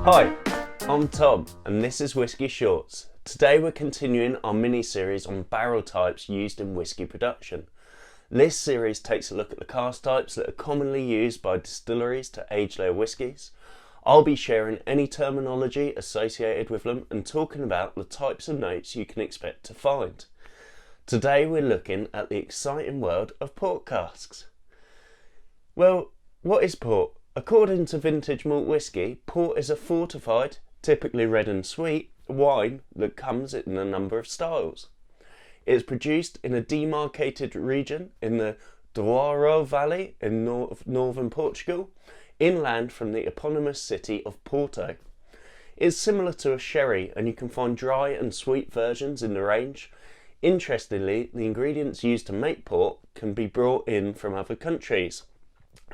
Hi, I'm Tom and this is Whisky Shorts. Today we're continuing our mini-series on barrel types used in whisky production. This series takes a look at the cask types that are commonly used by distilleries to age their whiskies. I'll be sharing any terminology associated with them and talking about the types of notes you can expect to find. Today we're looking at the exciting world of port casks. Well, what is port? According to vintage malt whisky, port is a fortified, typically red and sweet, wine that comes in a number of styles. It is produced in a demarcated region in the Douro Valley in northern Portugal, inland from the eponymous city of Porto. It is similar to a sherry and you can find dry and sweet versions in the range. Interestingly, the ingredients used to make port can be brought in from other countries.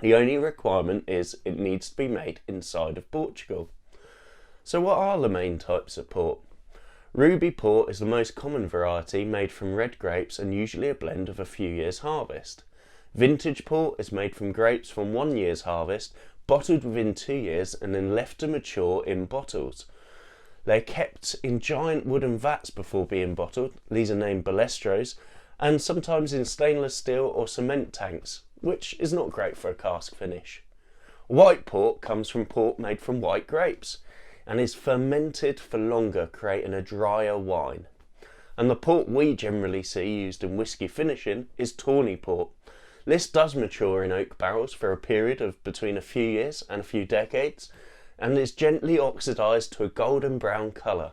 The only requirement is it needs to be made inside of Portugal. So what are the main types of port? Ruby port is the most common variety made from red grapes and usually a blend of a few years harvest. Vintage port is made from grapes from 1 year's harvest, bottled within 2 years and then left to mature in bottles. They're kept in giant wooden vats before being bottled. These are named balestros, and sometimes in stainless steel or cement tanks, which is not great for a cask finish. White port comes from port made from white grapes and is fermented for longer, creating a drier wine. And the port we generally see used in whisky finishing is tawny port. This does mature in oak barrels for a period of between a few years and a few decades and is gently oxidised to a golden brown colour.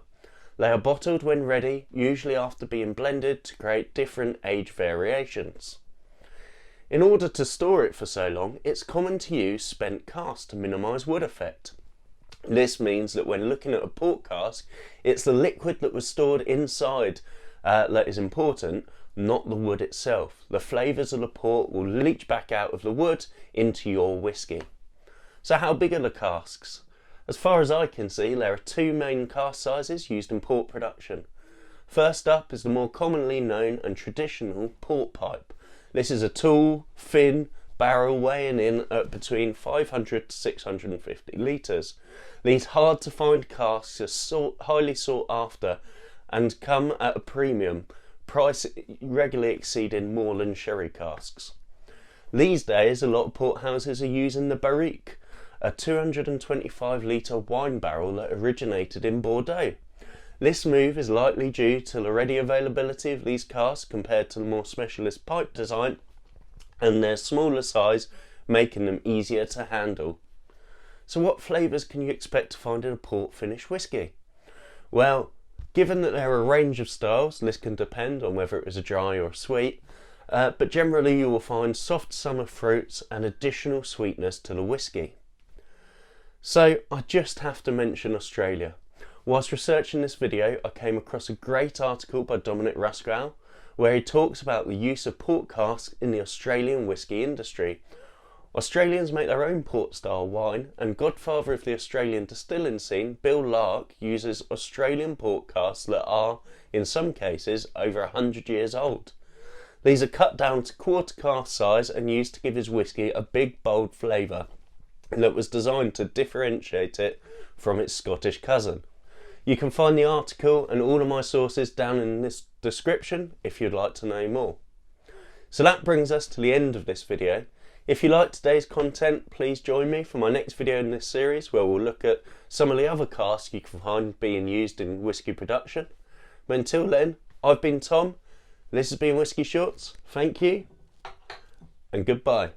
They are bottled when ready, usually after being blended to create different age variations. In order to store it for so long, it's common to use spent cask to minimise wood effect. This means that when looking at a port cask, it's the liquid that was stored inside that is important, not the wood itself. The flavours of the port will leach back out of the wood into your whisky. So how big are the casks? As far as I can see, there are two main cask sizes used in port production. First up is the more commonly known and traditional port pipe. This is a tall, thin barrel weighing in at between 500 to 650 litres. These hard to find casks are highly sought after and come at a premium, price regularly exceeding more than sherry casks. These days a lot of port houses are using the Barriques, a 225 litre wine barrel that originated in Bordeaux. This move is likely due to the ready availability of these casks compared to the more specialist pipe design and their smaller size making them easier to handle. So what flavours can you expect to find in a port finish whisky? Well, given that there are a range of styles, this can depend on whether it is a dry or a sweet, but generally you will find soft summer fruits and additional sweetness to the whisky. So I just have to mention Australia. Whilst researching this video, I came across a great article by Dominic Ruskell where he talks about the use of port casks in the Australian whisky industry. Australians make their own port style wine and godfather of the Australian distilling scene, Bill Lark, uses Australian port casks that are, in some cases, over 100 years old. These are cut down to quarter cask size and used to give his whisky a big bold flavour that was designed to differentiate it from its Scottish cousin. You can find the article and all of my sources down in this description if you'd like to know more. So that brings us to the end of this video. If you like today's content, please join me for my next video in this series where we'll look at some of the other casks you can find being used in whisky production. But until then, I've been Tom, this has been Whisky Shorts, thank you and goodbye.